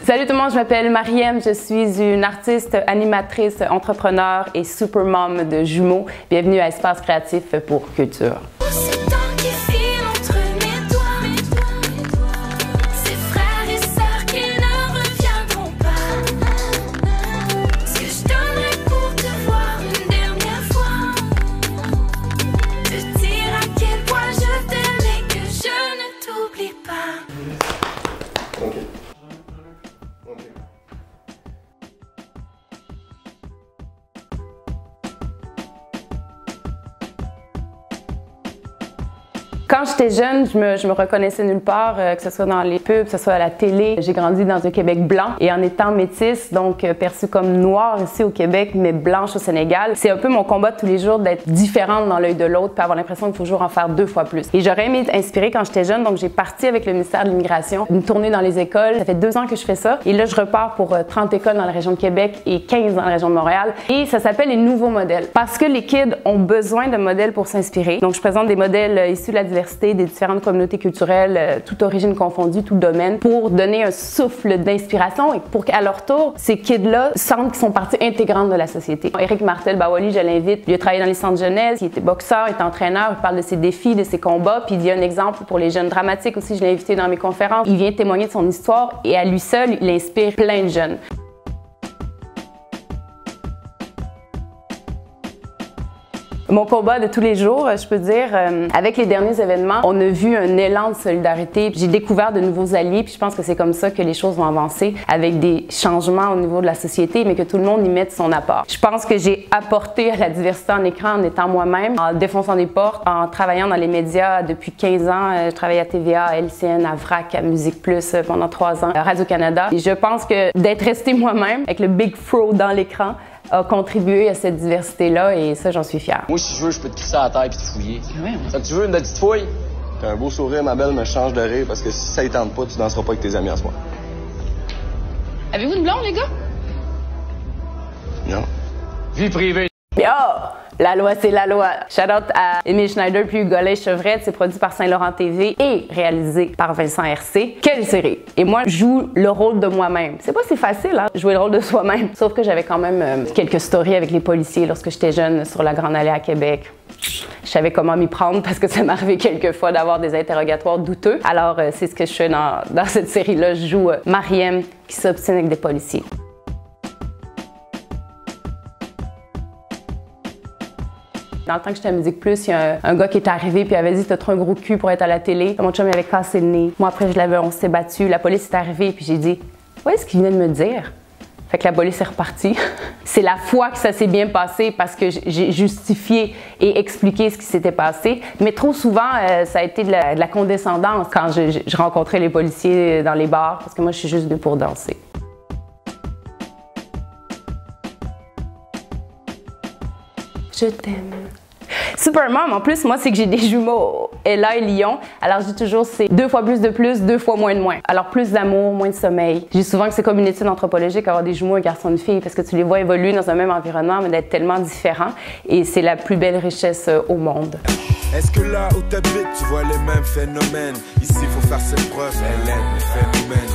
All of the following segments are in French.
Salut tout le monde, je m'appelle Mariem, je suis une artiste, animatrice, entrepreneur et super mom de jumeaux. Bienvenue à Espace Créatif pour Culture. Quand j'étais jeune, je me reconnaissais nulle part, que ce soit dans les pubs, que ce soit à la télé. J'ai grandi dans un Québec blanc et en étant métisse, donc perçue comme noire ici au Québec, mais blanche au Sénégal. C'est un peu mon combat de tous les jours d'être différente dans l'œil de l'autre puis avoir l'impression qu'il faut toujours en faire 2 fois plus. Et j'aurais aimé être inspirée quand j'étais jeune, donc j'ai parti avec le ministère de l'Immigration, une tournée dans les écoles. Ça fait 2 ans que je fais ça et là je repars pour 30 écoles dans la région de Québec et 15 dans la région de Montréal. Et ça s'appelle les nouveaux modèles parce que les kids ont besoin de modèles pour s'inspirer. Donc je présente des modèles issus de la diversité, des différentes communautés culturelles, toute origine confondue, tout domaine, pour donner un souffle d'inspiration et pour qu'à leur tour, ces kids-là sentent qu'ils sont partie intégrante de la société. Éric Martel-Bawali, je l'invite, il a travaillé dans les centres jeunesse, il était boxeur, il était entraîneur, il parle de ses défis, de ses combats, puis il y a un exemple pour les jeunes dramatiques aussi, je l'ai invité dans mes conférences. Il vient témoigner de son histoire et à lui seul, il inspire plein de jeunes. Mon combat de tous les jours, je peux dire, avec les derniers événements, on a vu un élan de solidarité. J'ai découvert de nouveaux alliés, puis je pense que c'est comme ça que les choses vont avancer, avec des changements au niveau de la société, mais que tout le monde y mette son apport. Je pense que j'ai apporté à la diversité en écran en étant moi-même, en défonçant des portes, en travaillant dans les médias depuis 15 ans. Je travaille à TVA, à LCN, à VRAC, à Musique Plus pendant 3 ans, à Radio-Canada. Et je pense que d'être restée moi-même, avec le big fro dans l'écran, a contribué à cette diversité-là et ça, j'en suis fière. Moi, si je veux, je peux te crisser à la terre et te fouiller. Ouais. Fait que tu veux une petite fouille? T'as un beau sourire, ma belle, me change de rire parce que si ça y tente pas, tu danseras pas avec tes amis à soir. Avez-vous une blonde, les gars? Non. Vie privée. Yo! La loi, c'est la loi. Shout out à Émile Schneider puis Hugo Chevrette. C'est produit par Saint-Laurent TV et réalisé par Vincent RC. Quelle série! Et moi, je joue le rôle de moi-même. C'est pas si facile, hein, jouer le rôle de soi-même. Sauf que j'avais quand même quelques stories avec les policiers lorsque j'étais jeune sur la Grande Allée à Québec. Je savais comment m'y prendre parce que ça m'est arrivé quelques fois d'avoir des interrogatoires douteux. Alors, c'est ce que je fais dans cette série-là. Je joue Mariem qui s'obstine avec des policiers. Dans le temps que j'étais à Musique Plus, il y a un gars qui est arrivé puis il avait dit « T'as trop un gros cul pour être à la télé ». Mon chum avait cassé le nez. Moi, après, on s'est battu. La police est arrivée puis j'ai dit « Ouais, ce qu'il venait de me dire ». Fait que la police est repartie. C'est la fois que ça s'est bien passé parce que j'ai justifié et expliqué ce qui s'était passé. Mais trop souvent, ça a été de la condescendance quand je rencontrais les policiers dans les bars parce que moi, je suis juste venue pour danser. Je t'aime. Super mom, en plus, moi, c'est que j'ai des jumeaux, Ella et Lyon. Alors, je dis toujours, c'est 2 fois plus de plus, 2 fois moins de moins. Alors, plus d'amour, moins de sommeil. Je dis souvent que c'est comme une étude anthropologique, avoir des jumeaux, un garçon et une fille, parce que tu les vois évoluer dans un même environnement, mais d'être tellement différents. Et c'est la plus belle richesse au monde. Est-ce que là où t'habites, tu vois les mêmes phénomènes? Ici, faut faire ses preuves, elle aime les phénomènes.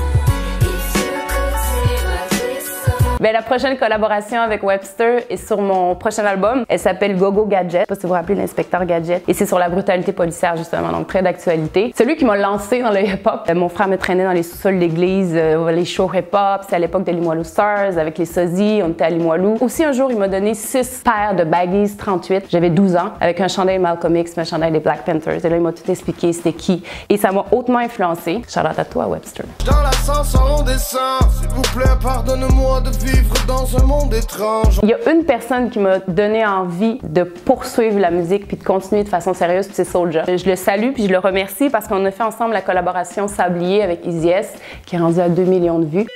Bien, la prochaine collaboration avec Webster est sur mon prochain album. Elle s'appelle Gogo Gadget. Je sais pas si vous vous rappelez l'inspecteur Gadget. Et c'est sur la brutalité policière, justement, donc très d'actualité. Celui qui m'a lancé dans le hip-hop, mon frère me traînait dans les sous-sols de l'église, les shows hip-hop. C'est à l'époque de Limoilou Stars, avec les sosies, on était à Limoilou. Aussi, un jour, il m'a donné 6 paires de baggies 38. J'avais 12 ans, avec un chandail Malcolm X, un chandail des Black Panthers. Et là, il m'a tout expliqué c'était qui. Et ça m'a hautement influencé. Shout-out à toi, Webster. Dans l'ascenseur, on descend. S'il vous plaît, pardonne-moi de vivre dans un monde étrange. Il y a une personne qui m'a donné envie de poursuivre la musique puis de continuer de façon sérieuse, c'est Soulja. Je le salue puis je le remercie parce qu'on a fait ensemble la collaboration Sablier avec Easy S qui est rendue à 2 millions de vues.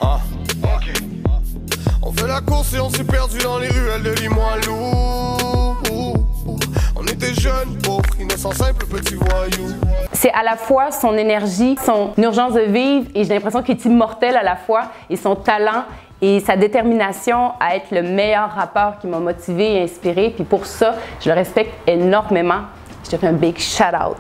Ah, ok. On fait la course et on s'est perdu dans les ruelles de Limoilou. On était jeunes, pauvres, innocents, simples petits voyous. C'est à la fois son énergie, son urgence de vivre et j'ai l'impression qu'il est immortel à la fois et son talent et sa détermination à être le meilleur rappeur qui m'a motivé et inspiré. Puis pour ça, je le respecte énormément. Je te fais un big shout-out.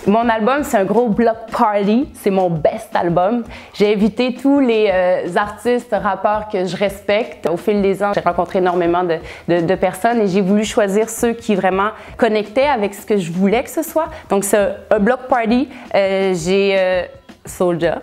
Mon album, c'est un gros block party. C'est mon best album. J'ai invité tous les artistes, rappeurs que je respecte. Au fil des ans, j'ai rencontré énormément de personnes et j'ai voulu choisir ceux qui vraiment connectaient avec ce que je voulais que ce soit. Donc, c'est un block party. J'ai Soulja.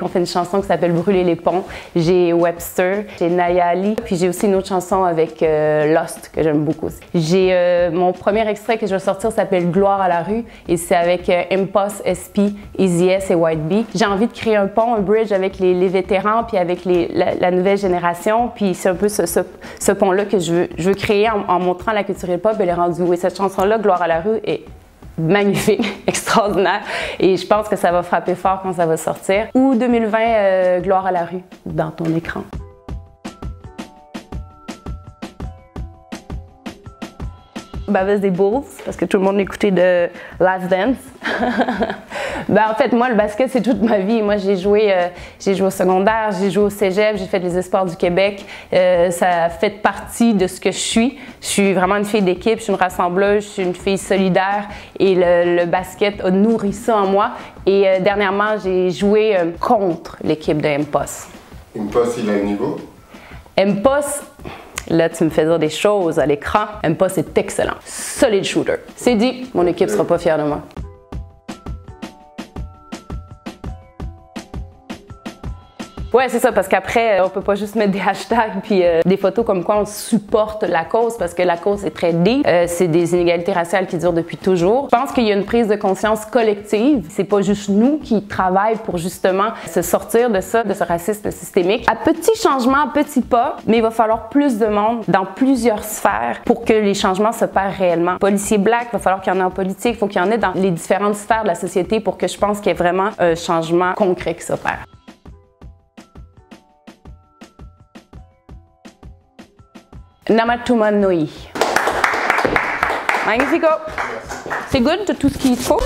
On fait une chanson qui s'appelle Brûler les ponts. J'ai Webster, j'ai Naya Ali, puis j'ai aussi une autre chanson avec Lost que j'aime beaucoup aussi. J'ai mon premier extrait que je vais sortir s'appelle Gloire à la rue et c'est avec Impost, SP, Easy S et White Bee. J'ai envie de créer un pont, un bridge avec les vétérans puis avec la nouvelle génération. Puis c'est un peu ce pont-là que je veux créer en montrant la culture hip-hop et les rendus. Et cette chanson-là, Gloire à la rue, est magnifique, extraordinaire et je pense que ça va frapper fort quand ça va sortir. Ou 2020, Gloire à la rue, dans ton écran. Baveuse des Bulls, parce que tout le monde écoutait de Last Dance. En fait, moi, le basket, c'est toute ma vie. Moi, j'ai joué au secondaire, j'ai joué au cégep, j'ai fait les espoirs du Québec. Ça fait partie de ce que je suis. Je suis vraiment une fille d'équipe, je suis une rassembleuse, je suis une fille solidaire et le basket a nourri ça en moi. Et dernièrement, j'ai joué contre l'équipe de Impost. Impost, il a le niveau? Impost, là, tu me fais dire des choses à l'écran. Impost est excellent. Solid shooter. C'est dit, mon équipe sera pas fière de moi. Ouais, c'est ça, parce qu'après, on peut pas juste mettre des hashtags puis des photos comme quoi on supporte la cause, parce que la cause est très deep. C'est des inégalités raciales qui durent depuis toujours. Je pense qu'il y a une prise de conscience collective. C'est pas juste nous qui travaillons pour justement se sortir de ça, de ce racisme systémique. À petits changements, à petits pas, mais il va falloir plus de monde dans plusieurs sphères pour que les changements s'opèrent réellement. Policiers blacks, il va falloir qu'il y en ait en politique, il faut qu'il y en ait dans les différentes sphères de la société pour que je pense qu'il y ait vraiment un changement concret qui s'opère. Namatuma Noi. Magnifico. C'est good, tout ce qu'il faut.